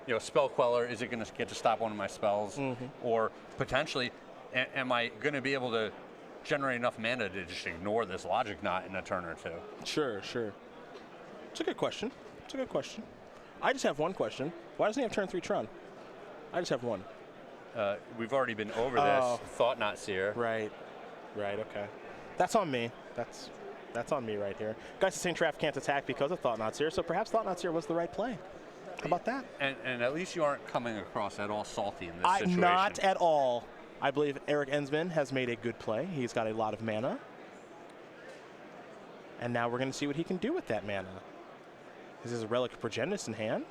you know, Spell Queller, is it going to get to stop one of my spells? Or potentially, am I going to be able to generate enough mana to just ignore this Logic Knot in a turn or two? Sure, sure. It's a good question. It's a good question. I just have one question. Why doesn't he have turn 3 Tron? I just have one. We've already been over this. Thought Not Seer. Right. Right, okay. That's on me. That's on me right here. Guys, the Saint Traff can't attack because of Thought Not Seer, so perhaps Thought Not Seer was the right play. How about that? And at least you aren't coming across at all salty in this situation. Not at all. I believe Eric Enzmann has made a good play. He's got a lot of mana. And now we're going to see what he can do with that mana. This is a Relic of Progenitus in hand.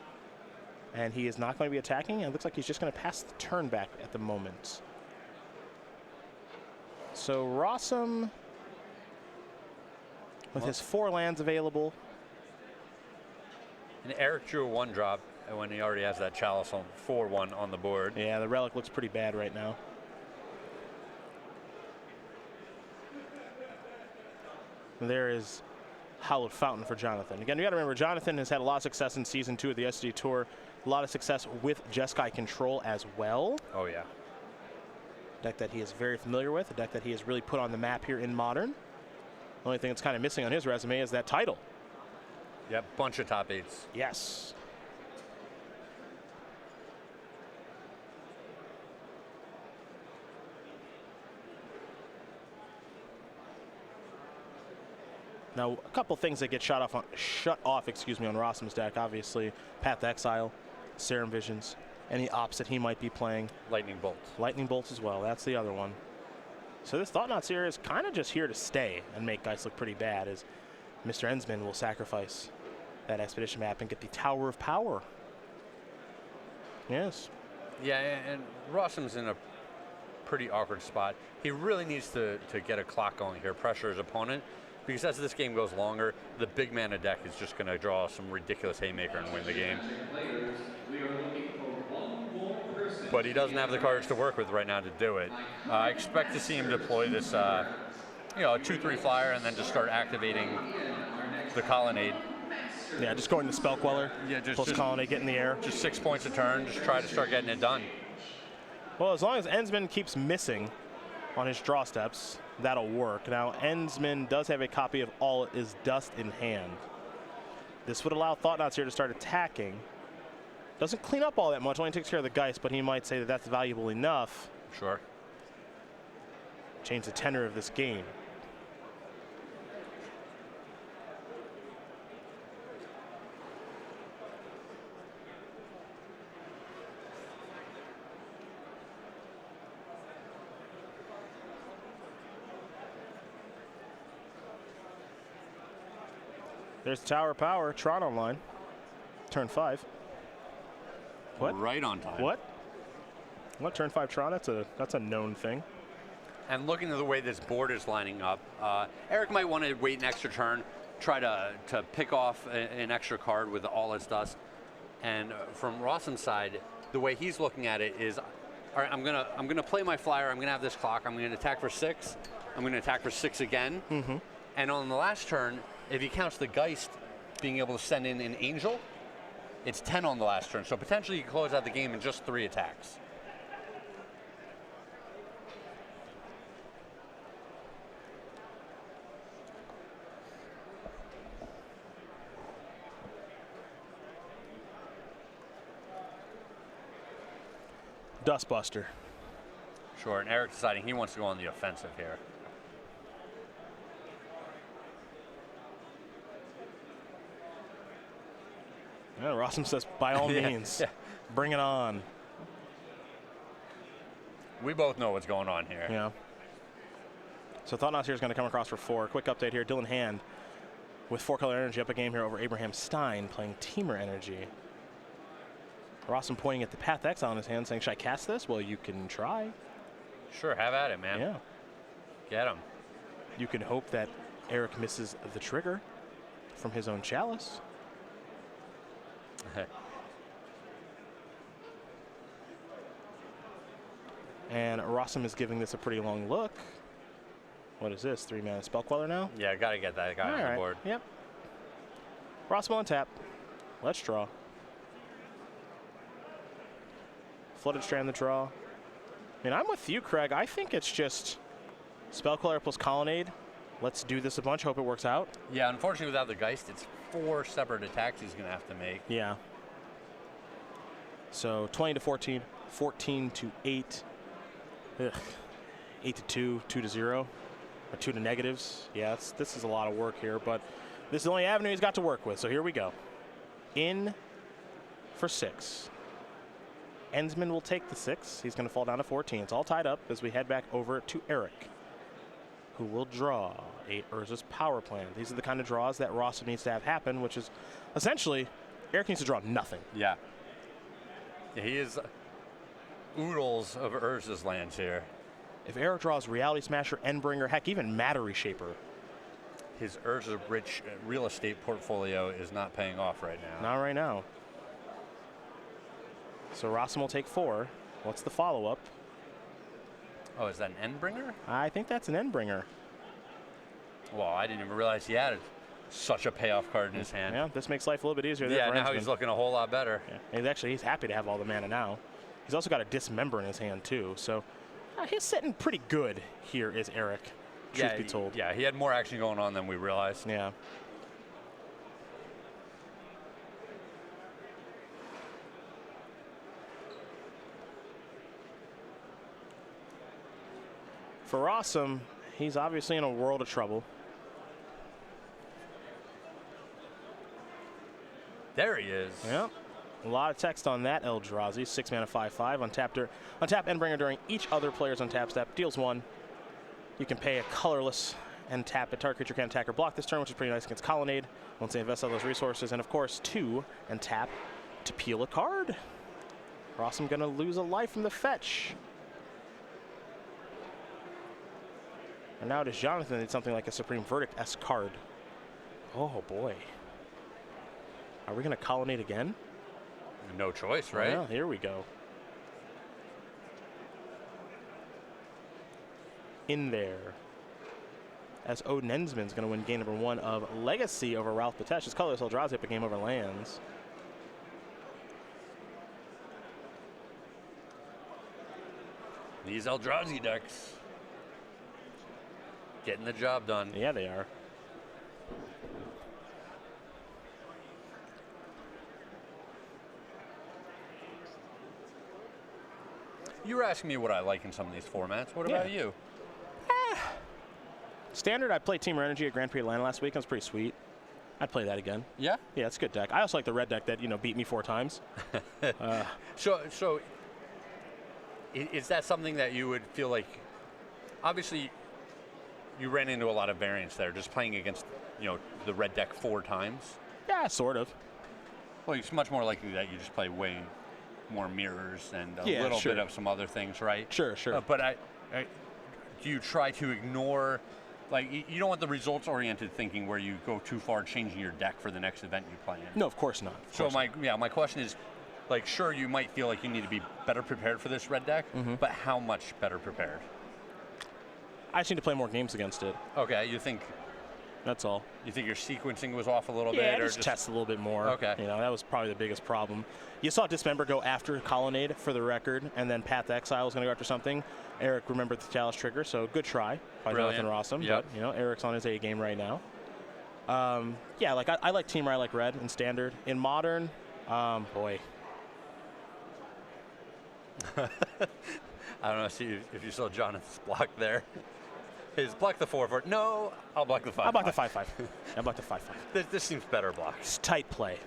And he is not going to be attacking. And it looks like he's just going to pass the turn back at the moment. So Rossum, with his 4 lands available. And Eric drew a 1-drop when he already has that Chalice on 4-1 on the board. Yeah, the Relic looks pretty bad right now. There is Hallowed Fountain for Jonathan. Again, you got to remember, Jonathan has had a lot of success in Season 2 of the SCG Tour. A lot of success with Jeskai Control as well. Oh, yeah. A deck that he is very familiar with, a deck that he has really put on the map here in Modern. The only thing that's kind of missing on his resume is that title. Yep, bunch of top 8s. Yes. Now, a couple things that get shut off on Rossum's deck. Obviously, Path to Exile, Serum Visions, any ops that he might be playing. Lightning Bolt. Lightning Bolts as well. That's the other one. So this Thought Not Seer is kind of just here to stay and make guys look pretty bad, as Mr. Enzmann will sacrifice that Expedition map and get the Tower of Power. Yes. Yeah, and Rossum's in a pretty awkward spot. He really needs to get a clock going here, pressure his opponent, because as this game goes longer, the big mana deck is just going to draw some ridiculous haymaker and win the game. But he doesn't have the cards to work with right now to do it. I expect to see him deploy this, you know, a 2/3 flyer and then just start activating the Colonnade. Yeah, just going to Spell Queller. Yeah, just Colonnade, get in the air. Just 6 points a turn. Just try to start getting it done. Well, as long as Enzmann keeps missing on his draw steps, that'll work. Now, Enzmann does have a copy of All Is Dust in hand. This would allow Thought Not Seer to start attacking. Doesn't clean up all that much, only takes care of the Geist, but he might say that that's valuable enough. Sure. Change the tenor of this game. There's Tower of Power, Tron online. Turn 5. What? Right on time. What? What, turn 5 Tron? That's a known thing. And looking at the way this board is lining up, Eric might want to wait an extra turn, try to pick off an extra card with All Its Dust. And from Rossum's side, the way he's looking at it is, all right, I'm gonna play my flyer. I'm gonna have this clock. I'm gonna attack for 6. I'm gonna attack for 6 again. And on the last turn, if he counts the Geist being able to send in an Angel, it's 10 on the last turn. So potentially you can close out the game in just 3 attacks. Dustbuster. Sure, and Eric deciding he wants to go on the offensive here. Yeah, Rossum says, by all means, bring it on. We both know what's going on here. Yeah. So Thought Not Seer is going to come across for 4. Quick update here. Dylan Hand with 4-color energy up a game here over Abraham Stein playing Teamer Energy. Rossum pointing at the Path Exile in his hand saying, should I cast this? Well, you can try. Sure, have at it, man. Yeah. Get him. You can hope that Eric misses the trigger from his own Chalice. And Rossum is giving this a pretty long look. What is this? 3-mana Spell Queller now? Yeah, gotta get that guy on the board. Yep. Rossum on tap. Let's draw. Flooded Strand the draw. I mean, I'm with you, Craig. I think it's just Spellcaller plus Colonnade. Let's do this a bunch. Hope it works out. Yeah, unfortunately, without the Geist, it's 4 separate attacks he's going to have to make. Yeah. So 20 to 14, 14 to 8. Ugh. 8 to 2, 2 to 0, or 2 to negatives. Yeah, this is a lot of work here, but this is the only avenue he's got to work with. So here we go. In for 6. Enzmann will take the 6. He's going to fall down to 14. It's all tied up as we head back over to Eric, who will draw a Urza's Power Plant. These are the kind of draws that Rossum needs to have happen, which is essentially Eric needs to draw nothing. Yeah. He is oodles of Urza's lands here. If Eric draws Reality Smasher, Endbringer, heck, even Matter Reshaper. His Urza-rich real estate portfolio is not paying off right now. Not right now. So Rossum will take 4. What's the follow-up? Oh, is that an Endbringer? I think that's an Endbringer. Well, I didn't even realize he had such a payoff card in his hand. Yeah, this makes life a little bit easier. Yeah, now he's looking a whole lot better. Yeah. He's happy to have all the mana now. He's also got a Dismember in his hand, too. So he's sitting pretty good here, is Eric, truth be told. Yeah, he had more action going on than we realized. Yeah. For Rossum, he's obviously in a world of trouble. There he is. Yep. A lot of text on that Eldrazi. 6 mana, 5/5. Untap Endbringer during each other player's untap step. Deals 1. You can pay a colorless and tap it. Target creature can attack or block this turn, which is pretty nice against Colonnade once they invest all those resources. And of course, 2 and tap to peel a card. Rossum gonna lose a life from the fetch. And now does Jonathan need something like a Supreme Verdict-esque card. Oh boy. Are we gonna Colonnade again? No choice, right? Well, here we go. In there. As Odin Enzmann's going to win game number 1 of Legacy over Ralph Betesh. His colorless Eldrazi up a game over lands. These Eldrazi decks getting the job done. Yeah, they are. You were asking me what I like in some of these formats. What about you? Standard, I played Team Energy at Grand Prix Atlanta last week. That was pretty sweet. I'd play that again. Yeah? Yeah, it's a good deck. I also like the red deck that, beat me 4 times. So is that something that you would feel like, obviously, you ran into a lot of variance there, just playing against, the red deck 4 times? Yeah, sort of. Well, it's much more likely that you just play way more mirrors and a little sure. bit of some other things, right? Sure. But do you try to ignore, like, you don't want the results-oriented thinking where you go too far changing your deck for the next event you play in? No, of course not. My question is, like, sure, you might feel like you need to be better prepared for this red deck, but how much better prepared? I just need to play more games against it. Okay, you think... That's all. You think your sequencing was off a little bit? Yeah, just test a little bit more. Okay. That was probably the biggest problem. You saw Dismember go after Colonnade for the record, and then Path to Exile was going to go after something. Eric remembered the Chalice Trigger, so good try by Jonathan Rossum. Yep. But, Eric's on his A game right now. I like Team I like Red in Standard. In Modern, boy. I don't know if you saw Jonathan's block there. His block the 4/4. No, I'll block the 5/5. I'll block the 5/5. I'll block the 5/5. This seems better block. It's tight play.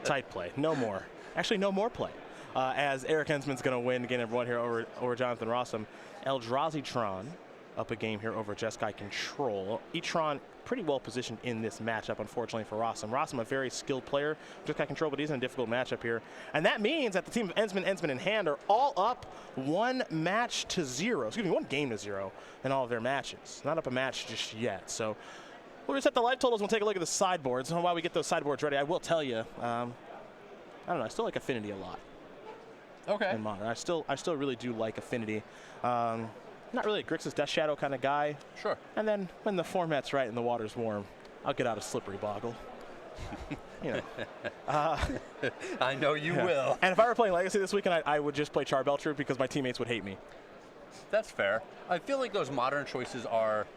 Tight play. No more. Actually, no more play. As Eric Enzmann's going to win game number 1 here over Jonathan Rossum. Eldrazi Tron up a game here over Jeskai Control. E-Tron pretty well positioned in this matchup, unfortunately, for Rossum. Rossum, a very skilled player, Jeskai Control, but he's in a difficult matchup here. And that means that the team of Enzmann in hand are all up 1 game to 0 in all of their matches. Not up a match just yet. So we'll reset the live totals. We'll take a look at the sideboards. And while we get those sideboards ready, I will tell you, I don't know, I still like Affinity a lot. Okay. In Modern. I still really do like Affinity. Not really a Grixis Death Shadow kind of guy. Sure. And then when the format's right and the water's warm, I'll get out a Slippery Boggle. You know. I know you will. And if I were playing Legacy this weekend, I would just play Charbel Troop because my teammates would hate me. That's fair. I feel like those modern choices are.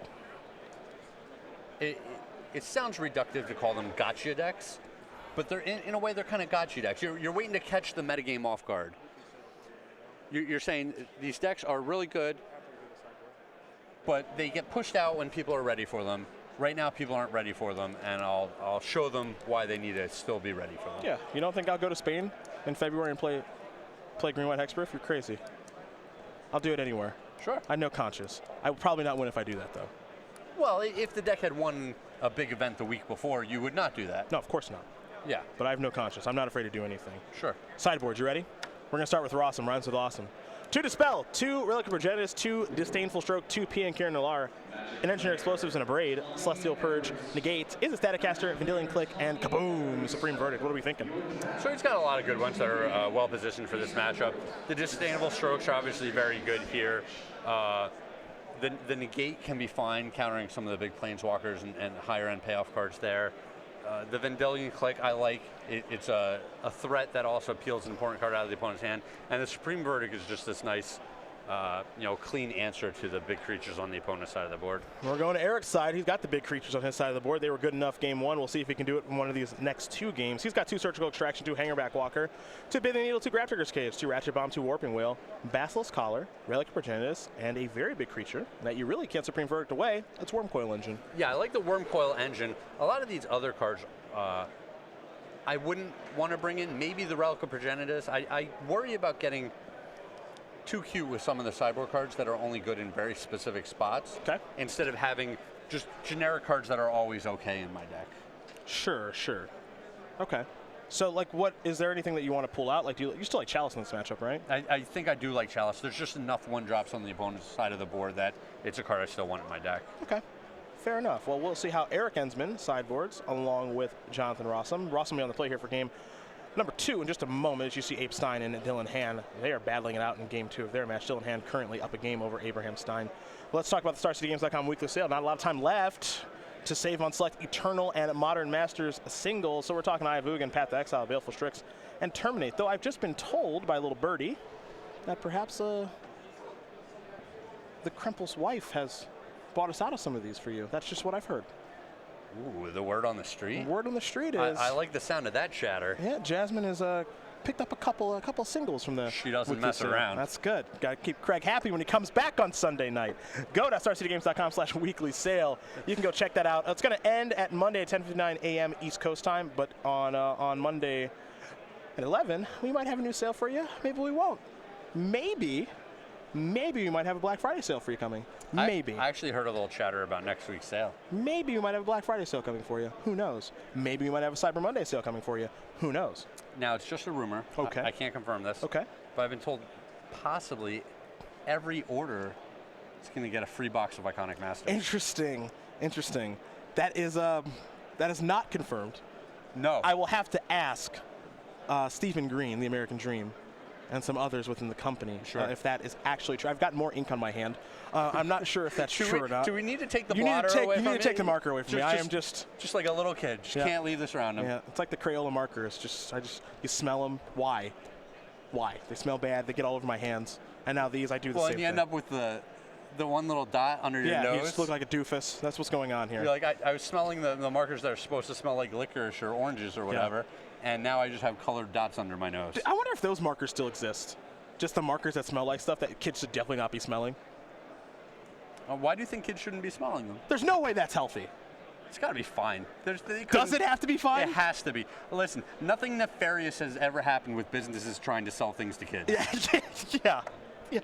It sounds reductive to call them gotcha decks, but they're in a way they're kind of gotcha decks. You're waiting to catch the metagame off guard. You're saying these decks are really good, but they get pushed out when people are ready for them. Right now, people aren't ready for them, and I'll show them why they need to still be ready for them. Yeah, you don't think I'll go to Spain in February and play Green-White Hexproof? You're crazy. I'll do it anywhere. Sure. I have no conscience. I would probably not win if I do that, though. Well, if the deck had won a big event the week before, you would not do that. No, of course not. Yeah. But I have no conscience. I'm not afraid to do anything. Sure. Sideboards, you ready? We're going to start with Rossum, rhymes with awesome. 2 Dispel, 2 Relic of Progenitus, 2 Disdainful Stroke, 2 P and Kieran Nalar, an Engineer Explosives and a Braid, Celestial Purge, Negate, is a Static Caster, Vendilion Click, and kaboom, Supreme Verdict. What are we thinking? So he's got a lot of good ones that are well positioned for this matchup. The Disdainable Strokes are obviously very good here. The Negate can be fine, countering some of the big Planeswalkers and higher end payoff cards there. The Vendilion Click, I like. It's a threat that also peels an important card out of the opponent's hand. And the Supreme Verdict is just this nice, clean answer to the big creatures on the opponent's side of the board. We're going to Eric's side. He's got the big creatures on his side of the board. They were good enough game 1. We'll see if he can do it in one of these next 2 games. He's got 2 Surgical Extraction, 2 Hangerback Walker, 2 Bathing Needle, 2 Grafdigger's Cage, 2 Ratchet Bomb, 2 Warping Whale, Basilisk Collar, Relic of Progenitus, and a very big creature that you really can't Supreme Verdict away. It's Wormcoil Engine. Yeah, I like the Wormcoil Engine. A lot of these other cards I wouldn't want to bring in. Maybe the Relic of Progenitus. I worry about getting too cute with some of the sideboard cards that are only good in very specific spots. Okay. Instead of having just generic cards that are always okay in my deck. Sure. Okay. So, like, what is there anything that you want to pull out? Like, you still like Chalice in this matchup, right? I think I do like Chalice. There's just enough 1-drops on the opponent's side of the board that it's a card I still want in my deck. Okay. Fair enough. Well, we'll see how Eric Enzmann sideboards along with Jonathan Rossum. Rossum will be on the play here for game number 2 in just a moment. As you see Abe Stein and Dylan Hand, they are battling it out in game 2 of their match. Dylan Hand currently up a game over Abraham Stein. Well, let's talk about the StarCityGames.com weekly sale. Not a lot of time left to save on select Eternal and Modern Masters singles. So we're talking Eye of Ugin, Path to Exile, Baleful Strix, and Terminate. Though I've just been told by little birdie that perhaps the Krempel's wife has bought us out of some of these for you. That's just what I've heard. Ooh, the word on the street? The word on the street is... I like the sound of that chatter. Yeah, Jasmine has picked up a couple singles from the... She doesn't mess around. That's good. Got to keep Craig happy when he comes back on Sunday night. Go to StarCityGames.com/weekly sale. You can go check that out. It's going to end at Monday at 10:59 a.m. East Coast time, but on Monday at 11, we might have a new sale for you. Maybe we won't. Maybe we might have a Black Friday sale for you coming. Maybe. I actually heard a little chatter about next week's sale. Maybe we might have a Black Friday sale coming for you. Who knows? Maybe we might have a Cyber Monday sale coming for you. Who knows? Now, it's just a rumor. Okay. I can't confirm this. Okay. But I've been told possibly every order is going to get a free box of Iconic Masters. Interesting. That is not confirmed. No. I will have to ask Stephen Green, the American Dream, and some others within the company, if that is actually true. I've got more ink on my hand. I'm not sure if that's true or not. Do we need to take the blotter away from me? You need to take the marker away from me. I am just like a little kid. Just can't leave this around him. Yeah, it's like the Crayola marker. It's just, you smell them. Why? They smell bad. They get all over my hands. And now these, I do the same thing. Well, and you end up with the one little dot under your nose. Yeah, you just look like a doofus. That's what's going on here. You're like, I was smelling the markers that are supposed to smell like licorice or oranges or whatever, and now I just have colored dots under my nose. I wonder if those markers still exist. Just the markers that smell like stuff that kids should definitely not be smelling. Why do you think kids shouldn't be smelling them? There's no way that's healthy. It's got to be fine. Does it have to be fine? It has to be. Listen, nothing nefarious has ever happened with businesses trying to sell things to kids. Yeah.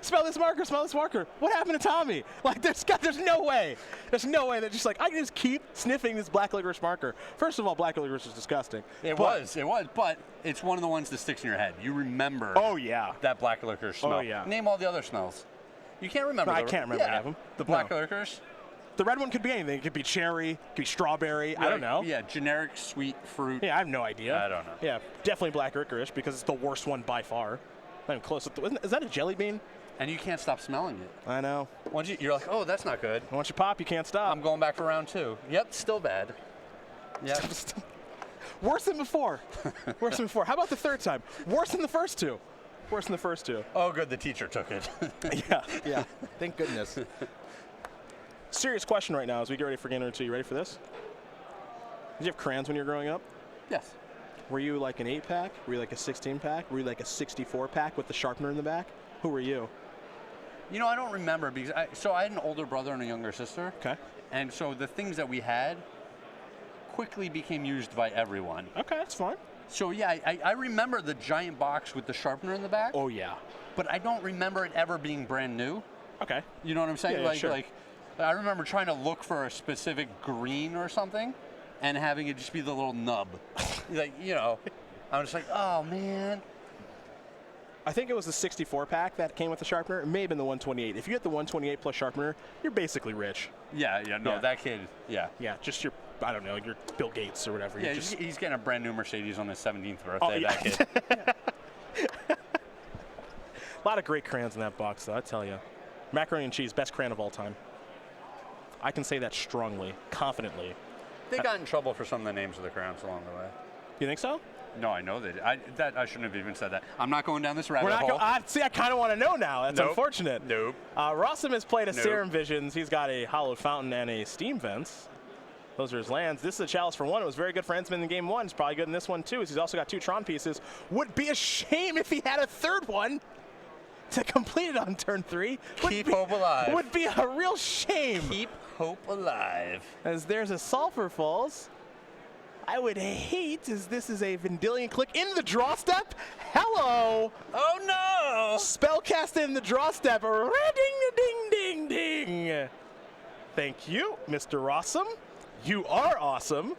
Smell this marker. What happened to Tommy? Like, there's no way. There's no way that just like, I can just keep sniffing this black licorice marker. First of all, black licorice is disgusting. It was, but it's one of the ones that sticks in your head. You remember that black licorice smell. Oh, yeah. Name all the other smells. You can't remember. No, I can't remember any of them. The black licorice? The red one could be anything. It could be cherry, it could be strawberry. I don't know. Yeah, generic sweet fruit. Yeah, I have no idea. I don't know. Yeah, definitely black licorice because it's the worst one by far. Not even close. Is that a jelly bean? And you can't stop smelling it. I know. You're like, oh, that's not good. Once you pop, you can't stop. I'm going back for round 2. Yep, still bad. Yeah. Worse than before. Worse than before. How about the third time? Worse than the first two. Worse than the first two. Oh, good. The teacher took it. Yeah. Thank goodness. Serious question right now as we get ready for game number 2. You ready for this? Did you have crayons when you were growing up? Yes. Were you like an 8-pack? Were you like a 16-pack? Were you like a 64-pack with the sharpener in the back? Who were you? You know, I don't remember because I had an older brother and a younger sister. Okay. And so the things that we had quickly became used by everyone. Okay, that's fine. So yeah, I remember the giant box with the sharpener in the back. Oh yeah. But I don't remember it ever being brand new. Okay. You know what I'm saying? Yeah, sure. Like I remember trying to look for a specific green or something and having it just be the little nub. Like, you know, I'm just like, oh man. I think it was the 64-pack that came with the sharpener. It may have been the 128. If you get the 128 plus sharpener, you're basically rich. Yeah, no, Yeah. that kid, yeah. Yeah, just your, I don't know, your Bill Gates or whatever. Yeah, just, he's getting a brand new Mercedes on his 17th birthday, oh, yeah. that kid. A lot of great crayons in that box, though, I tell you. Macaroni and cheese, best crayon of all time. I can say that strongly, confidently. They got in trouble for some of the names of the crayons along the way. You think so? No, I know they did. I shouldn't have even said that. I'm not going down this rabbit We're not hole. see, I kind of want to know now. That's Nope. unfortunate. Nope. Rossum has played a Nope. Serum Visions. He's got a Hollowed Fountain and a Steam Vents. Those are his lands. This is a Chalice for 1. It was very good for Enzmann in game 1. It's probably good in this one, too, as he's also got 2 Tron pieces. Would be a shame if he had a third one to complete it on turn 3. Keep hope alive. Would be a real shame. Keep hope alive. As there's a Sulphur Falls. I would hate as this is a Vendilion Click in the draw step. Hello. Oh no! Spellcast in the draw step. Ding. Thank you, Mr. Rossum. You are awesome.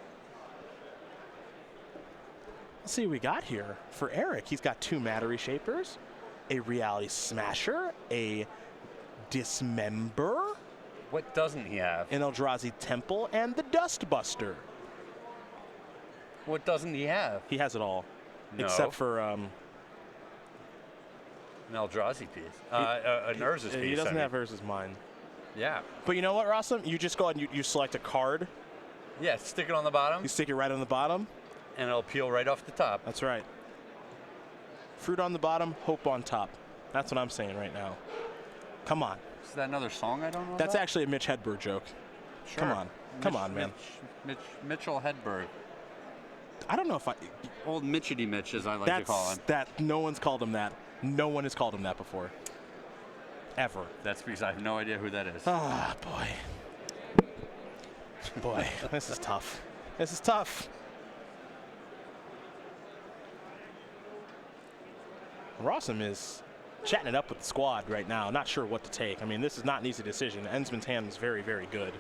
Let's see what we got here for Eric. He's got 2 Matter Reshapers, a Reality Smasher, a Dismember, What doesn't he have? an Eldrazi Temple, and the Dustbuster. What doesn't he have? He has it all, No. except for An Eldrazi piece. An Urza's piece. he doesn't I have mean. hers as mine. Yeah. But you know what, Rossum? You just go ahead and you select a card. Yeah, stick it on the bottom, You stick it right on the bottom. and it'll peel right off the top. That's right. Fruit on the bottom, hope on top. That's what I'm saying right now. Come on. Is that another song I don't know That's about? actually a Mitch Hedberg joke. Sure. Come on, man. Mitchell Hedberg. I don't know if Old Mitchity Mitch, as I like to call him. no one's called him that. No one has called him that before. Ever. That's because I have no idea who that is. Ah, boy. Boy, this is tough. This is tough. Rossum is chatting it up with the squad right now. Not sure what to take. I mean, this is not an easy decision. Enzmann's hand is very, very good.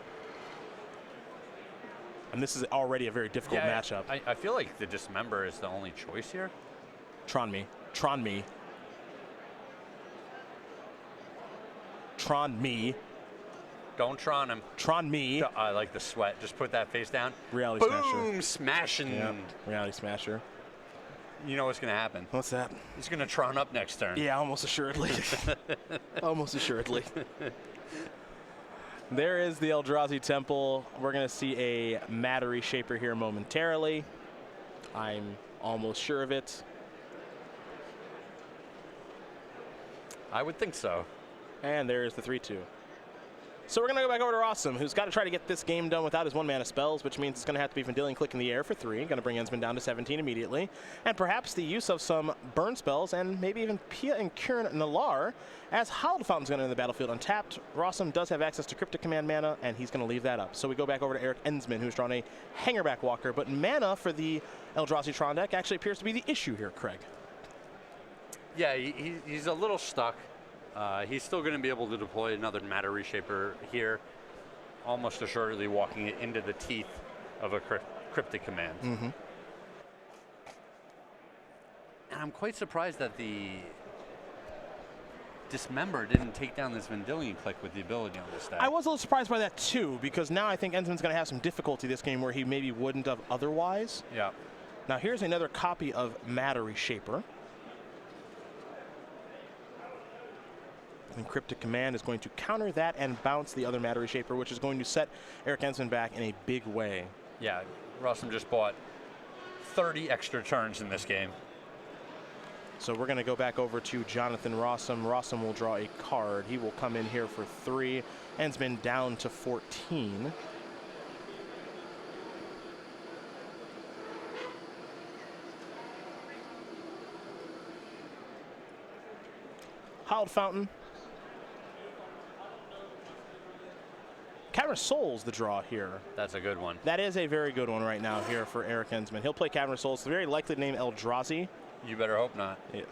And this is already a very difficult matchup. I feel like the Dismember is the only choice here. Tron me. Tron me. Tron me. Don't Tron him. Tron me. I like the sweat. Just put that face down. Reality Smasher. Boom! Smashing. Yeah. Reality Smasher. You know what's going to happen. What's that? He's going to Tron up next turn. Yeah, almost assuredly. Almost assuredly. There is the Eldrazi Temple. We're going to see a Matter Reshaper here momentarily. I'm almost sure of it. I would think so. And there's the 3-2. So we're going to go back over to Rossum, who's got to try to get this game done without his 1-mana spells, which means it's going to have to be Vendilion Click in the air for 3. Going to bring Enzmann down to 17 immediately. And perhaps the use of some burn spells and maybe even Pia and Kieran Nalar, as Hallowed Fountain's going to enter the battlefield untapped. Rossum does have access to Cryptic Command mana, and he's going to leave that up. So we go back over to Eric Enzmann, who's drawn a Hangerback Walker. But mana for the Eldrazi Tron deck actually appears to be the issue here, Craig. Yeah, he's a little stuck. He's still going to be able to deploy another Matter Reshaper here, almost assuredly walking it into the teeth of a Cryptic Command. Mm-hmm. And I'm quite surprised that the Dismember didn't take down this Vendilion Click with the ability on this deck. I was a little surprised by that, too, because now I think Enzmann's going to have some difficulty this game where he maybe wouldn't have otherwise. Yeah. Now, here's another copy of Matter Reshaper. And Cryptic Command is going to counter that and bounce the other Matter Reshaper, which is going to set Eric Enzmann back in a big way. Yeah, Rossum just bought 30 extra turns in this game. So we're going to go back over to Jonathan Rossum. Rossum will draw a card. He will come in here for 3. Enzmann down to 14. Howled Fountain. Cavern of Souls, the draw here. That's a good one. That is a very good one right now here for Eric Enzmann. He'll play Cavern of Souls. It's very likely to name Eldrazi. You better hope not. Yeah.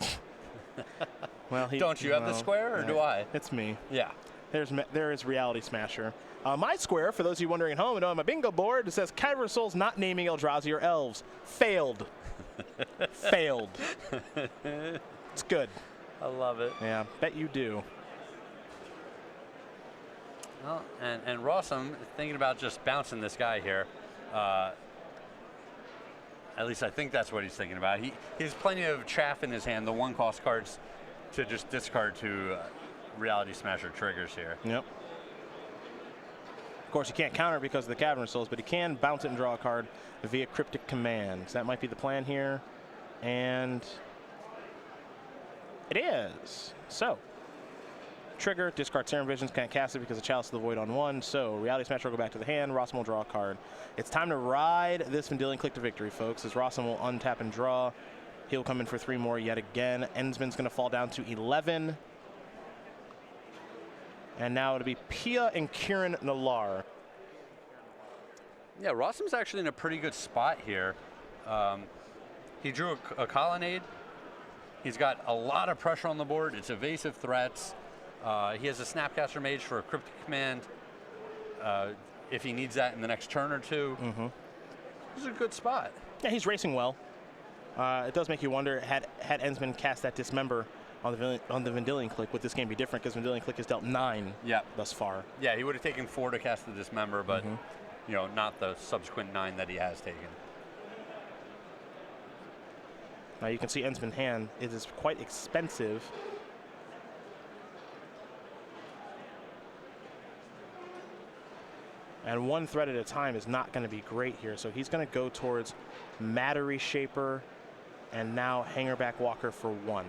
Well, don't you have the square, or do I? It's me. Yeah. There is Reality Smasher. My square, for those of you wondering at home, and on my bingo board, it says Cavern of Souls not naming Eldrazi or elves. Failed. Failed. It's good. I love it. Yeah, bet you do. Well, and Rossum thinking about just bouncing this guy here. At least I think that's what he's thinking about. He has plenty of chaff in his hand, the 1-cost cards, to just discard to Reality Smasher triggers here. Yep. Of course, he can't counter because of the Cavern of Souls, but he can bounce it and draw a card via Cryptic Command. So that might be the plan here. And it is. So, trigger, discard Serum Visions, can't cast it because of Chalice of the Void on 1. So, Reality Smasher will go back to the hand. Rossum will draw a card. It's time to ride this Vendilion Click to victory, folks, as Rossum will untap and draw. He'll come in for 3 more yet again. Enzmann's going to fall down to 11. And now it'll be Pia and Kieran Nalaar. Yeah, Rossum's actually in a pretty good spot here. He drew a Colonnade. He's got a lot of pressure on the board. It's evasive threats. He has a Snapcaster Mage for a Cryptic Command if he needs that in the next turn or two. This is a good spot. Yeah, he's racing well. It does make you wonder, had Enzmann cast that Dismember on the Vendilion Click, would this game be different? Because Vendilion Click has dealt 9 thus far. Yeah, he would have taken 4 to cast the Dismember, but you know, not the subsequent 9 that he has taken. Now you can see Enzmann's hand. It is quite expensive. And 1 threat at a time is not going to be great here. So he's going to go towards Mattery Shaper and now Hangerback Walker for 1.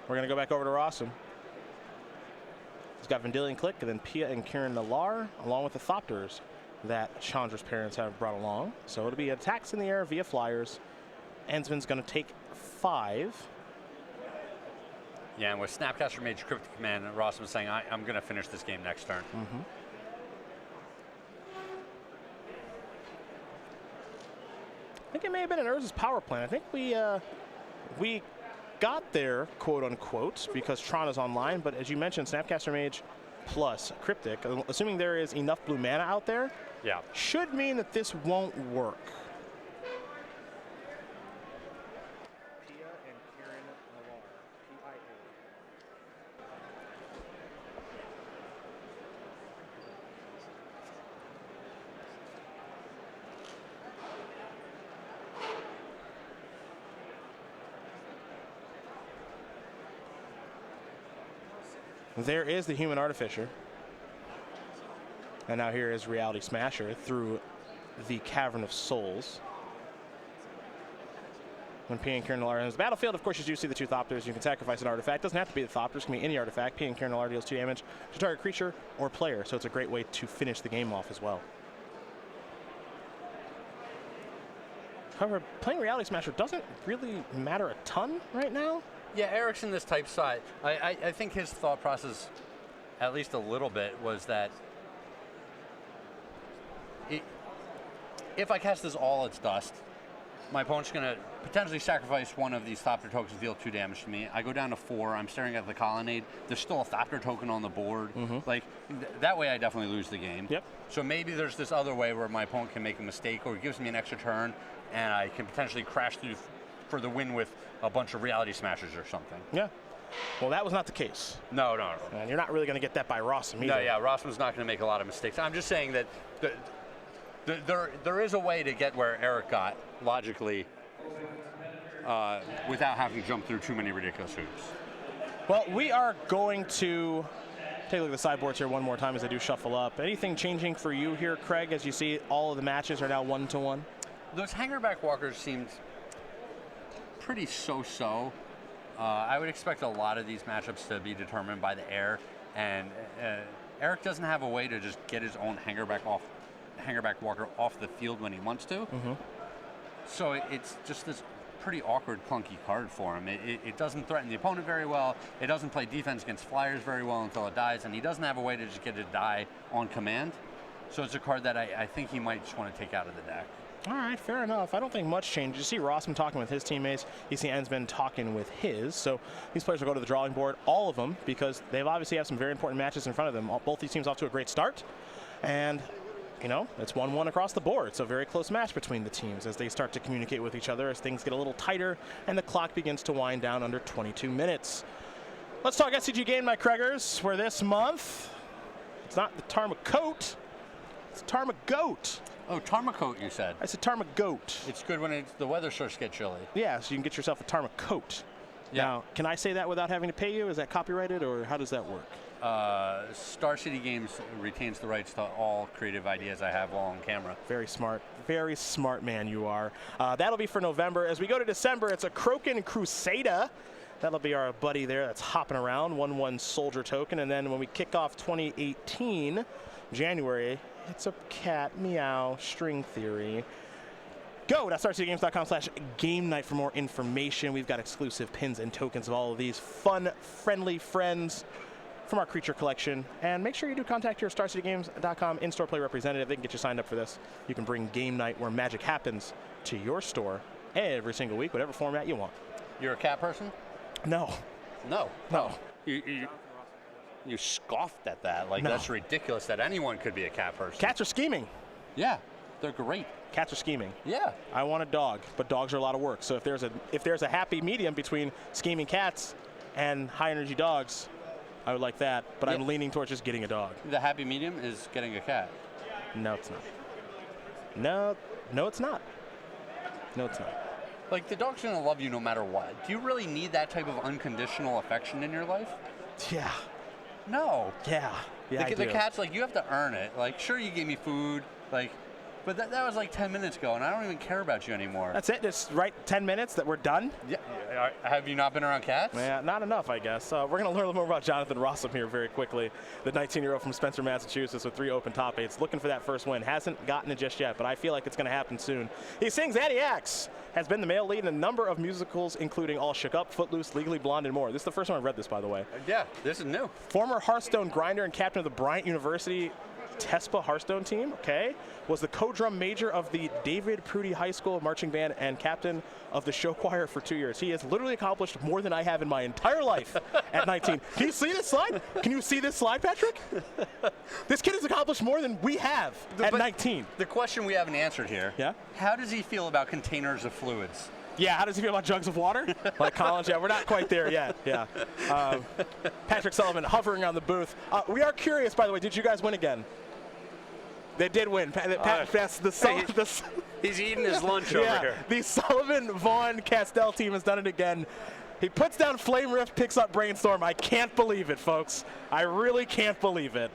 We're going to go back over to Rossum. He's got Vendilion Click and then Pia and Kieran Nalaar, along with the Thopters that Chandra's parents have brought along. So it'll be attacks in the air via flyers. Enzmann's going to take 5. Yeah, and with Snapcaster Mage Cryptic Command, Rossum's saying, I'm going to finish this game next turn. I think it may have been an Urza's power plant. I think we got there, quote unquote, because Tron is online, but as you mentioned, Snapcaster Mage plus Cryptic, assuming there is enough blue mana out there, should mean that this won't work. Pia and Kieran Nalaar, P-I-A. There is the Human Artificer. And now here is Reality Smasher through the Cavern of Souls. When P and Kieran Nalaar enters the battlefield, of course, you do see the 2 Thopters. You can sacrifice an artifact. Doesn't have to be the Thopters. It can be any artifact. P and Kieran Nalaar deals 2 damage to target creature or player. So it's a great way to finish the game off as well. However, playing Reality Smasher doesn't really matter a ton right now. Yeah, Eric's in this type side. I think his thought process, at least a little bit, was that if I cast this all its dust, my opponent's going to potentially sacrifice one of these Thopter tokens to deal 2 damage to me. I go down to 4. I'm staring at the Colonnade. There's still a Thopter token on the board. Like, that way I definitely lose the game. So maybe there's this other way where my opponent can make a mistake or gives me an extra turn, and I can potentially crash through for the win with a bunch of Reality Smashers or something. Yeah. Well, that was not the case. No. And you're not really going to get that by Rossum either. No, yeah, Rossum's not going to make a lot of mistakes. I'm just saying that there is a way to get where Eric got logically without having to jump through too many ridiculous hoops. Well, we are going to take a look at the sideboards here one more time as I do shuffle up. Anything changing for you here, Craig, as you see all of the matches are now 1-1? Those hangerback walkers seemed pretty so-so. I would expect a lot of these matchups to be determined by the air, and Eric doesn't have a way to just get his own hangerback walker off the field when he wants to. So it's just this pretty awkward, clunky card for him. It doesn't threaten the opponent very well. It doesn't play defense against flyers very well until it dies, and he doesn't have a way to just get it to die on command. So it's a card that I think he might just want to take out of the deck. All right, fair enough. I don't think much changes. You see Rossum talking with his teammates. You see Enzmann talking with his. So these players will go to the drawing board, all of them, because they've obviously have some very important matches in front of them. Both these teams off to a great start. And, you know, it's 1-1 across the board. It's a very close match between the teams as they start to communicate with each other, as things get a little tighter and the clock begins to wind down under 22 minutes. Let's talk SCG Game Night, Craigers, where this month, it's not the Tarma Coat, it's Tarma Goat. Oh, Tarmacoat, you said. I said Tarma Goat. It's good when the weather starts to get chilly. Yeah, so you can get yourself a Tarma Coat. Yeah. Now, can I say that without having to pay you? Is that copyrighted, or how does that work? Star City Games retains the rights to all creative ideas I have while on camera. Very smart man you are. That'll be for November. As we go to December, it's a Kroken Crusader. That'll be our buddy there that's hopping around, 1/1 soldier token. And then when we kick off 2018, January, it's a cat, meow, string theory. Go to starcitygames.com/game night for more information. We've got exclusive pins and tokens of all of these fun, friendly friends from our creature collection. And make sure you do contact your starcitygames.com in-store play representative. They can get you signed up for this. You can bring game night where magic happens to your store every single week, whatever format you want. You're a cat person? No. No. No. You scoffed at that. Like, No. That's ridiculous that anyone could be a cat person. Cats are scheming. Yeah, they're great. Cats are scheming. Yeah. I want a dog, but dogs are a lot of work. So if there's a happy medium between scheming cats and high energy dogs, I would like that. But Yeah. I'm leaning towards just getting a dog. The happy medium is getting a cat. No, it's not. No, it's not. No, it's not. Like, the dog's gonna love you no matter what. Do you really need that type of unconditional affection in your life? Yeah. No. Yeah. Yeah, I The do. cat's like, you have to earn it. Like, sure, you gave me food, like, but that was like 10 minutes ago, and I don't even care about you anymore. That's it. Just right 10 minutes that we're done. Yeah. Have you not been around cats? Yeah, not enough, I guess. We're going to learn a little more about Jonathan Rossum here very quickly. The 19-year-old from Spencer, Massachusetts with 3 open top 8s. Looking for that first win. Hasn't gotten it just yet, but I feel like it's going to happen soon. He sings Anti-Axe. Has been the male lead in a number of musicals, including All Shook Up, Footloose, Legally Blonde, and more. This is the first time I've read this, by the way. Yeah, this is new. Former Hearthstone grinder and captain of the Bryant University TESPA Hearthstone team, okay, was the co-drum major of the David Prudy High School marching band and captain of the show choir for 2 years. He has literally accomplished more than I have in my entire life at 19. Can you see this slide? Can you see this slide, Patrick? This kid has accomplished more than we have at 19. The question we haven't answered here. Yeah? How does he feel about containers of fluids? Yeah, how does he feel about jugs of water? Like Collins? Yeah, we're not quite there yet. Yeah. Patrick Sullivan hovering around the booth. We are curious, by the way, did you guys win again? They did win. He's eating his lunch over here. The Sullivan Vaughn Castell team has done it again. He puts down Flame Rift, picks up Brainstorm. I can't believe it, folks. I really can't believe it.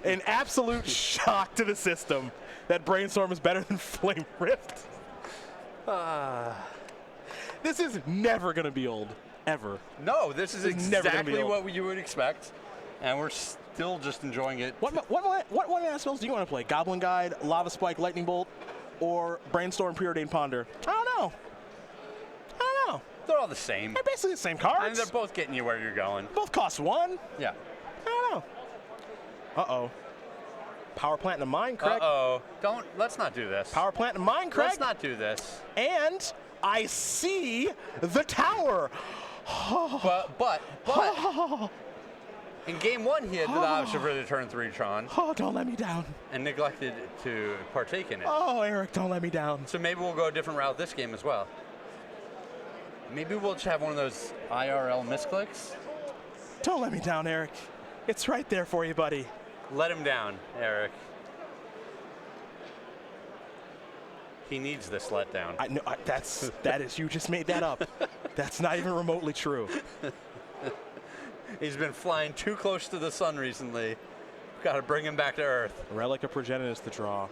An absolute shock to the system that Brainstorm is better than Flame Rift. This is never going to be old, ever. No, this is exactly what you would expect, and we're still just enjoying it. What spells do you want to play? Goblin Guide, Lava Spike, Lightning Bolt, or Brainstorm, Preordained Ponder? I don't know. They're all the same. They're basically the same cards. And they're both getting you where you're going. Both cost 1. Yeah. I don't know. Uh-oh. Power Plant in a Mine, Craig. Uh-oh. Let's not do this. Power Plant in a Mine, Craig. Let's not do this. And I see the tower. but in game 1, he had the option for the turn 3 Tron. Oh, don't let me down. And neglected to partake in it. Oh, Eric, don't let me down. So maybe we'll go a different route this game as well. Maybe we'll just have one of those IRL misclicks. Don't let me down, Eric. It's right there for you, buddy. Let him down, Eric. He needs this letdown. I know that is you just made that up. That's not even remotely true. He's been flying too close to the sun recently. Got to bring him back to Earth. Relic of Progenitus the draw.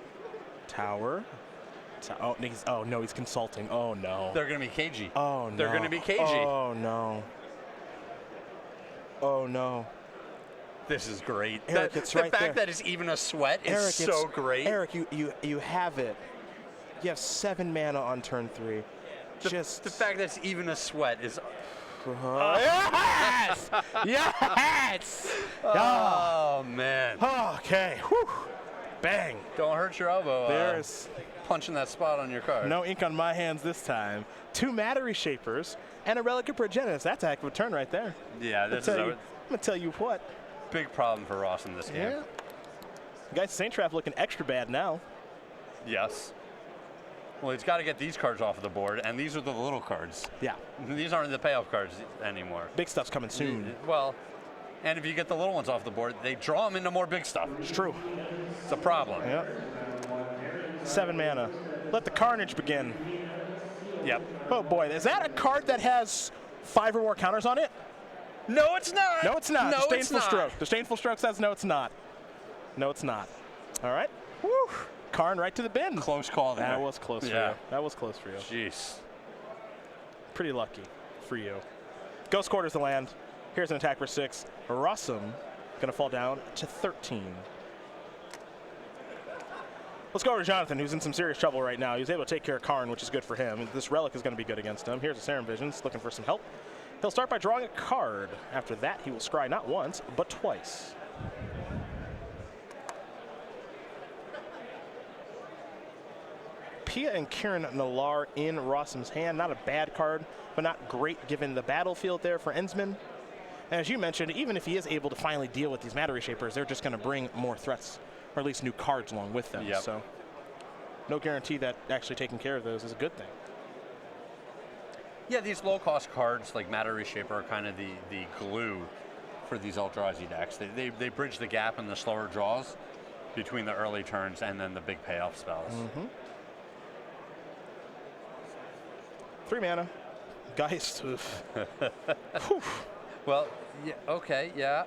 Tower. Oh no, he's consulting. Oh no. They're going to be cagey. Oh no. They're going to be cagey. Oh no. Oh no. This is great. Eric, it's right the fact there. that it's even a sweat is Eric, so great. Eric, you have it. You have 7 mana on turn 3. The fact that it's even a sweat is. Yes! Yes! Oh man. Okay. Whew. Bang. Don't hurt your elbow. There's punching that spot on your card. no ink on my hands this time. 2 Matter Reshapers and a Relic of Progenitus. That's a heck of a turn right there. Yeah, this is I'm gonna tell you what. big problem for Ross in this game. Yeah. Guys, Saint Trap looking extra bad now. Yes. Well, he's got to get these cards off of the board, and these are the little cards. Yeah. These aren't the payoff cards anymore. Big stuff's coming soon. Well, and if you get the little ones off the board, they draw them into more big stuff. It's true. It's a problem. Yep. 7 mana. Let the carnage begin. Yep. Oh boy, is that a card that has 5 or more counters on it? No, it's not. No, it's not. No, Disdainful it's not. Stroke. Disdainful Stroke says no, it's not. No, it's not. All right. Woo. Karn right to the bin. Close call there. That was close for you. That was close for you. Jeez. Pretty lucky for you. Ghost Quarters the land. Here's an attack for 6. Rossum gonna fall down to 13. Let's go over to Jonathan, who's in some serious trouble right now. He's able to take care of Karn, which is good for him. This Relic is going to be good against him. Here's a Serum Visions, looking for some help. He'll start by drawing a card. After that, he will scry not once, but twice. Pia and Kieran Nalaar in Rossum's hand. Not a bad card, but not great given the battlefield there for Enzmann. And as you mentioned, even if he is able to finally deal with these Matter Reshapers, they're just going to bring more threats, or at least new cards along with them. Yep. So no guarantee that actually taking care of those is a good thing. Yeah, these low-cost cards like Matter Reshaper are kind of the glue for these Eldrazi decks. They bridge the gap in the slower draws between the early turns and then the big payoff spells. 3 mana. Geist. Well, yeah, okay, yeah.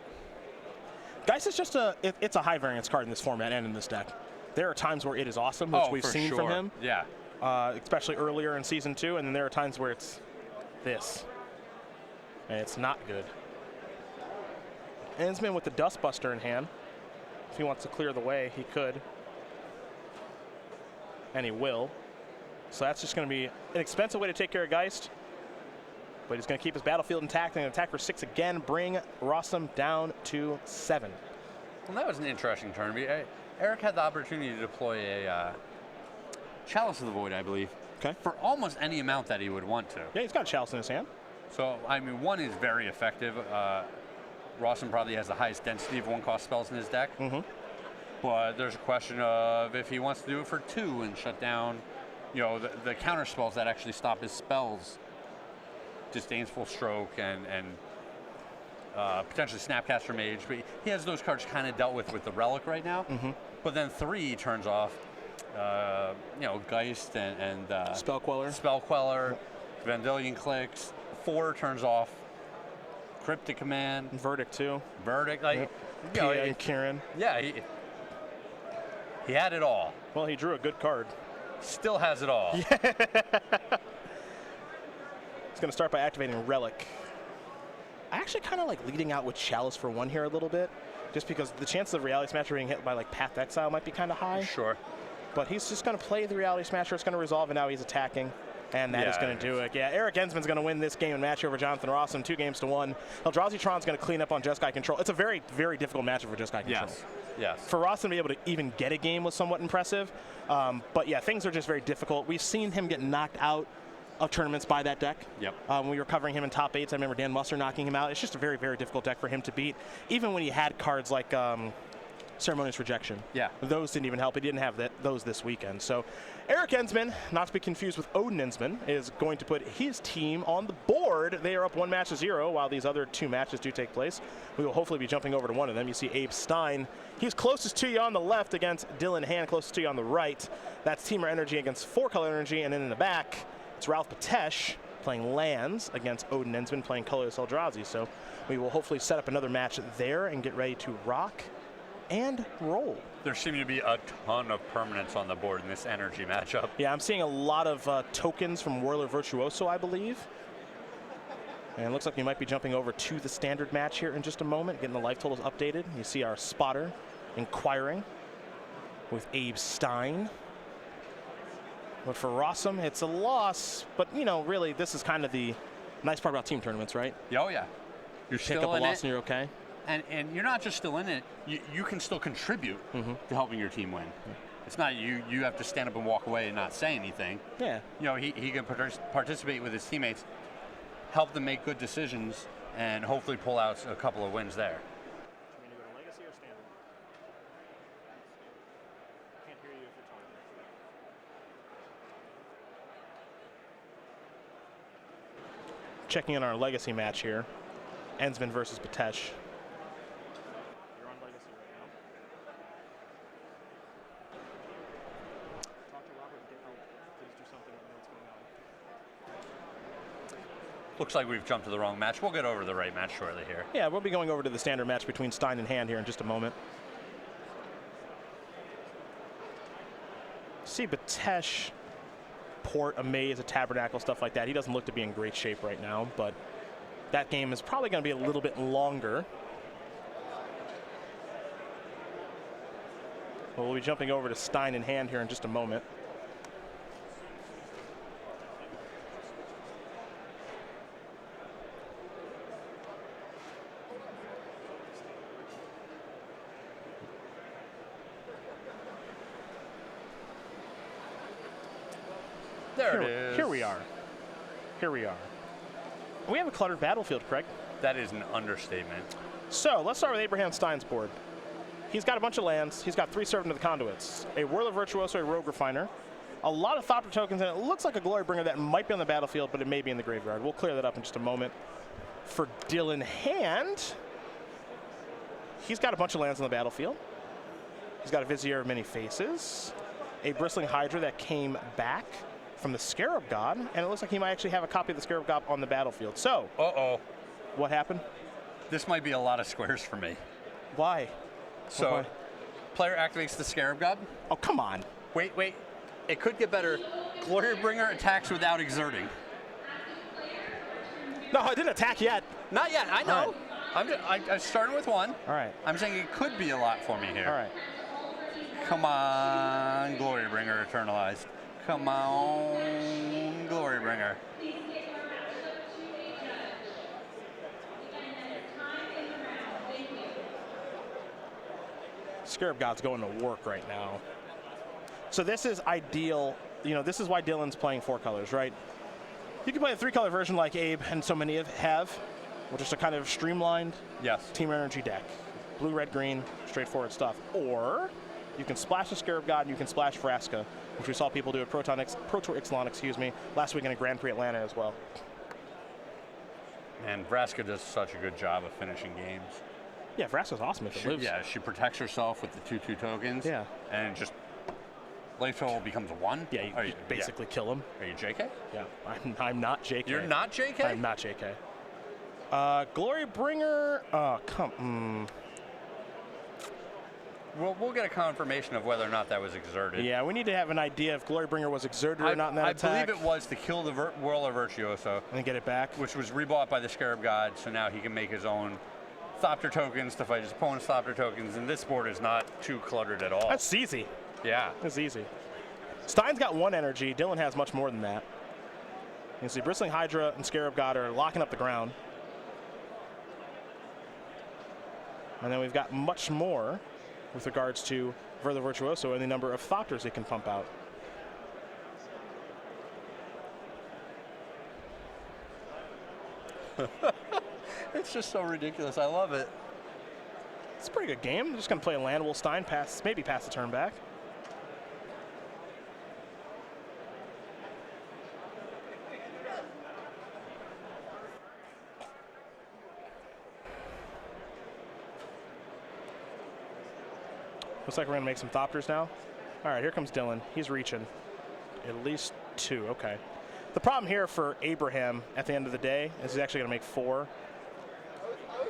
Geist is just it's a high variance card in this format and in this deck. There are times where it is awesome, which we've seen from him. Yeah. Especially earlier in Season 2, and then there are times where it's this. And it's not good. Enzmann with the Dustbuster in hand. If he wants to clear the way, he could. And he will. So that's just going to be an expensive way to take care of Geist. But he's going to keep his battlefield intact and attack for 6 again, bring Rossum down to 7. Well, that was an interesting turn. Eric had the opportunity to deploy a Chalice of the Void, I believe, for almost any amount that he would want to. Yeah, he's got a Chalice in his hand. So, I mean, 1 is very effective. Rossum probably has the highest density of 1-cost spells in his deck. But there's a question of if he wants to do it for 2 and shut down, the counter spells that actually stop his spells. Disdainful Stroke and potentially Snapcaster Mage, but he has those cards kind of dealt with the Relic right now. But then 3 turns off, Geist and Spellqueller, Vendilion Clicks. 4 turns off Cryptic Command. Verdict too. Verdict, Pia and Kieran. Yeah, he had it all. Well, he drew a good card. Still has it all. He's going to start by activating Relic. I actually kind of like leading out with Chalice for 1 here a little bit, just because the chances of Reality Smasher being hit by like Path to Exile might be kind of high. Sure. But he's just going to play the Reality Smasher. It's going to resolve, and now he's attacking. And that is going to do it. Yeah, Eric Enzmann's going to win this game and match over Jonathan Rossum 2-1. Eldrazi Tron's going to clean up on Jeskai Control. It's a very, very difficult matchup for Jeskai Control. Yes. For Rossum to be able to even get a game was somewhat impressive. But yeah, things are just very difficult. We've seen him get knocked out of tournaments by that deck. When we were covering him in top 8s, I remember Dan Musser knocking him out. It's just a very, very difficult deck for him to beat. Even when he had cards like Ceremonious Rejection. Yeah. Those didn't even help. He didn't have those this weekend. So Eric Enzmann, not to be confused with Odin Enzmann, is going to put his team on the board. They are up 1-0 while these other 2 matches do take place. We will hopefully be jumping over to one of them. You see Abe Stein. He's closest to you on the left against Dylan Hand, closest to you on the right. That's Teamer Energy against 4-color Energy. And then in the back, it's Ralph Betesh playing lands against Odin Enzmann playing colorless Eldrazi. So we will hopefully set up another match there and get ready to rock and roll. There seem to be a ton of permanents on the board in this energy matchup. Yeah, I'm seeing a lot of tokens from Whirler Virtuoso, I believe. And it looks like we might be jumping over to the standard match here in just a moment, getting the life totals updated. You see our spotter inquiring with Abe Stein. But for Rossum, it's a loss. But, you know, really, this is kind of the nice part about team tournaments, right? Oh, yeah. You're Pick still up a in loss it. and you're okay. And you're not just still in it, you can still contribute to helping your team win. It's not you have to stand up and walk away and not say anything. Yeah. You know, he can participate with his teammates, help them make good decisions, and hopefully pull out a couple of wins there. Checking in our legacy match here. Enzmann versus Betesh. You're on legacy right now. Talk to Robert and get help. Please do something. I know what's going on. Looks like we've jumped to the wrong match. We'll get over to the right match shortly here. Yeah, we'll be going over to the standard match between Stein and Hand here in just a moment. See Betesh port a maze, a tabernacle, stuff like that. He doesn't look to be in great shape right now, but that game is probably going to be a little bit longer. We'll be jumping over to Stein in Hand here in just a moment. There it is. Here we are. Here we are. We have a cluttered battlefield, Craig. That is an understatement. So let's start with Abraham Stein's board. He's got a bunch of lands. He's got 3 Servant of the Conduits, a Whirler Virtuoso, a Rogue Refiner, a lot of Thopter tokens, and it looks like a Glory Bringer that might be on the battlefield, but it may be in the graveyard. We'll clear that up in just a moment. For Dylan Hand, he's got a bunch of lands on the battlefield. He's got a Vizier of Many Faces, a Bristling Hydra that came back from the Scarab God, and it looks like he might actually have a copy of the Scarab God on the battlefield. So, what happened? This might be a lot of squares for me. Why? So, Why? player activates the Scarab God. Oh, come on. Wait. It could get better. Glory Bringer attacks without exerting. No, I didn't attack yet. Not yet, I know. Right. I'm starting with 1. All right. I'm saying it could be a lot for me here. All right. Come on, Glory Bringer Eternalized. Come on, Glory Bringer. Scarab God's going to work right now. So this is ideal. You know, this is why Dylan's playing 4 colors, right? You can play a 3-color version like Abe and so many have, which is a kind of streamlined Team Energy deck. Blue, red, green, straightforward stuff. Or you can splash the Scarab God and you can splash Vraska, which we saw people do at Pro Tour Ixalan, last week in a Grand Prix Atlanta as well. And Vraska does such a good job of finishing games. Yeah, Vraska's awesome if it lives. Yeah, she protects herself with the 2/2 tokens. Yeah. And just life total becomes 1. Yeah, you basically kill him. Are you JK? Yeah, I'm not JK. You're not JK? I'm not JK. Glory Bringer, Well, we'll get a confirmation of whether or not that was exerted. Yeah, we need to have an idea if Glory Bringer was exerted or not in that attack. I believe it was to kill the Whirler Virtuoso. And get it back. Which was rebought by the Scarab God, so now he can make his own Thopter tokens to fight his opponent's Thopter tokens, and this board is not too cluttered at all. That's easy. Yeah. That's easy. Stein's got 1 energy. Dylan has much more than that. You can see Bristling Hydra and Scarab God are locking up the ground. And then we've got much more with regards to Whirler Virtuoso and the number of Thopters it can pump out. It's just so ridiculous. I love it. It's a pretty good game. I'm just going to play a land. Will Stein maybe pass the turn back. Looks like we're going to make some Thopters now. All right, here comes Dylan. He's reaching. At least 2, okay. The problem here for Abraham at the end of the day is he's actually going to make 4.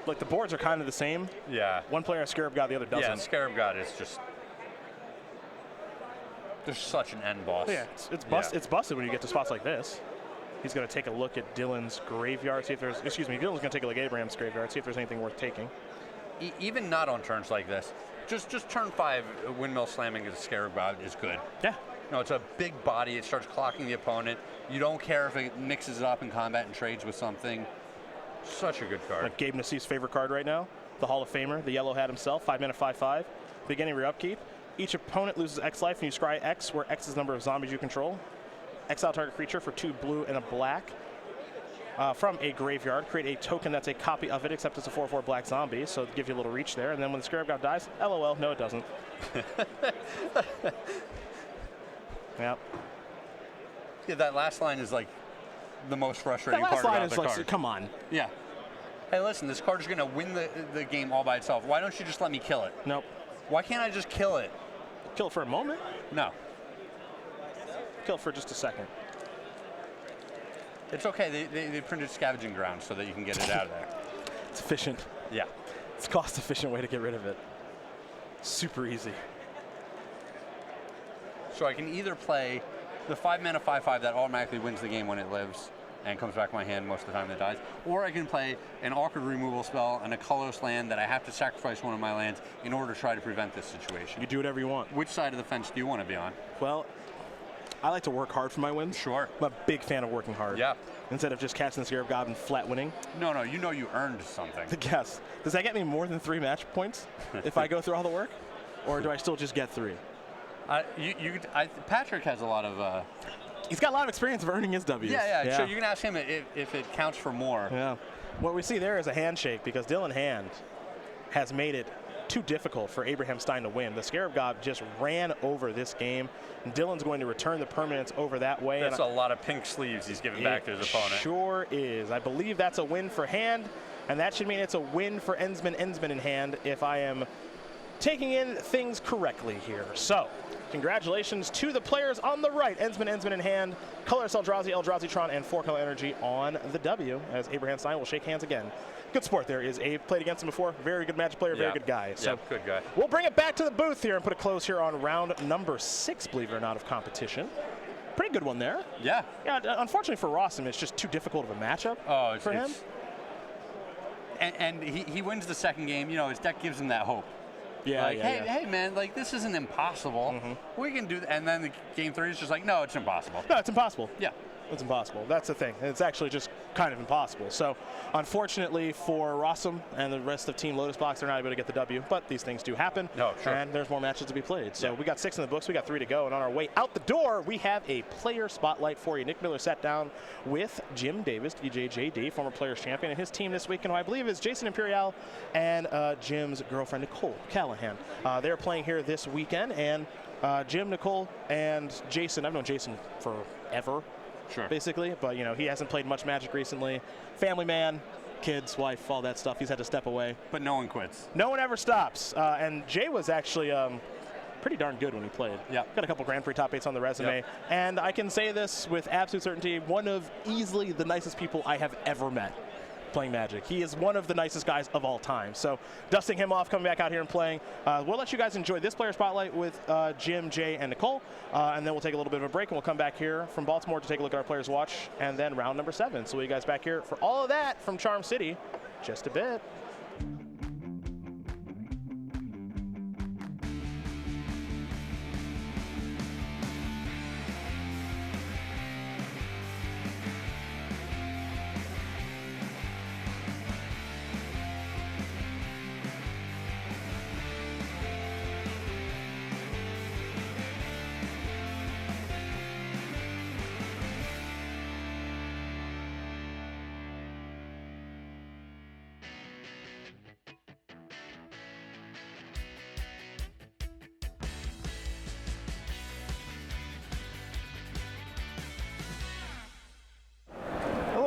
Like, the boards are kind of the same. Yeah. One player has Scarab God, the other doesn't. Yeah, Scarab God is just... There's such an end boss. Yeah, it's busted when you get to spots like this. He's going to take a look at Dylan's graveyard, see if there's... Excuse me, Dylan's going to take a look at Abraham's graveyard, see if there's anything worth taking. Even not on turns like this. Just turn 5, windmill slamming the Scarab God is good. Yeah. No, it's a big body. It starts clocking the opponent. You don't care if it mixes it up in combat and trades with something. Such a good card. Like Gabe Nassif's favorite card right now, the Hall of Famer, the yellow hat himself, 5 mana, 5/5. Beginning of your upkeep. Each opponent loses X life, and you scry X, where X is the number of zombies you control. Exile target creature for 2 blue and a black. From a graveyard, create a token that's a copy of it, except it's a 4/4 black zombie, so it gives you a little reach there. And then when the Scarab God dies, LOL, no, it doesn't. Yep. Yeah, that last line is like the most frustrating That last part line about is the like, card. come on. Yeah. Hey, listen, this card is going to win the game all by itself. Why don't you just let me kill it? Nope. Why can't I just kill it? Kill it for a moment. No. Kill it for just a second. It's okay. They printed scavenging grounds so that you can get it out of there. It's efficient. Yeah. It's a cost-efficient way to get rid of it. Super easy. So I can either play the 5 mana 5/5 that automatically wins the game when it lives and comes back to my hand most of the time that it dies, or I can play an awkward removal spell and a colorless land that I have to sacrifice one of my lands in order to try to prevent this situation. You do whatever you want. Which side of the fence do you want to be on? Well, I like to work hard for my wins. Sure. I'm a big fan of working hard. Yeah. Instead of just catching the Scarab God and flat winning. No, you know you earned something. Yes. Does that get me more than 3 match points if I go through all the work? Or do I still just get 3? Patrick has a lot of... He's got a lot of experience of earning his W's. Yeah. So you can ask him if it counts for more. Yeah. What we see there is a handshake because Dylan Hand has made it too difficult for Abraham Stein to win. The Scarab God just ran over this game, and Dylan's going to return the permanence over that way. That's a lot of pink sleeves he's giving back to his opponent. Sure is. I believe that's a win for Hand, and that should mean it's a win for Enzmann in Hand if I am taking in things correctly here. So, congratulations to the players on the right. Enzmann in Hand, Colorless Eldrazi-tron, and 4-color Energy on the W, as Abraham Stein will shake hands again. Good sport there is Abe. Played against him before. Very good Magic player, very good guy. So good guy. We'll bring it back to the booth here and put a close here on round number 6, believe it or not, of competition. Pretty good one there. Yeah. Yeah, unfortunately for Rossum, it's just too difficult of a matchup for him. And he wins the second game. You know, his deck gives him that hope. Yeah, like, hey, man, like, this isn't impossible. We can do that. And then the game 3 is just like, no, it's impossible. No, it's impossible. Yeah. It's impossible. That's the thing. It's actually just kind of impossible. So, unfortunately for Rossum and the rest of Team Lotus Box, they're not able to get the W, but these things do happen. No, sure. And there's more matches to be played. So, we got 6 in the books. We got 3 to go. And on our way out the door, we have a player spotlight for you. Nick Miller sat down with Jim Davis, DJJD, former Players Champion, and his team this weekend, who I believe is Jason Imperial and Jim's girlfriend, Nicole Callahan. They're playing here this weekend. And Jim, Nicole, and Jason, I've known Jason forever. Sure. Basically, but you know, he hasn't played much Magic recently. Family man, kids, wife, all that stuff. He's had to step away. But no one quits. No one ever stops. And Jay was actually pretty darn good when he played. Yeah. Got a couple Grand Prix top 8s on the resume. Yep. And I can say this with absolute certainty, one of easily the nicest people I have ever met playing Magic. He is one of the nicest guys of all time. So dusting him off, coming back out here and playing. We'll let you guys enjoy this player spotlight with Jim, Jay, and Nicole. And then we'll take a little bit of a break, and we'll come back here from Baltimore to take a look at our players' watch, and then round number 7. So we'll see you guys back here for all of that from Charm City just a bit.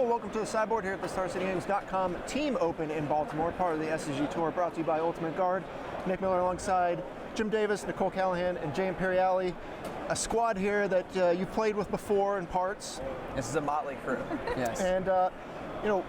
welcome to the Sideboard here at the StarCityGames.com Team Open in Baltimore, part of the SCG Tour, brought to you by Ultimate Guard. Nick Miller alongside Jim Davis, Nicole Callahan, and Jay Imperiali. A squad here that you've played with before in parts. This is a motley crew. Yes. And, you know,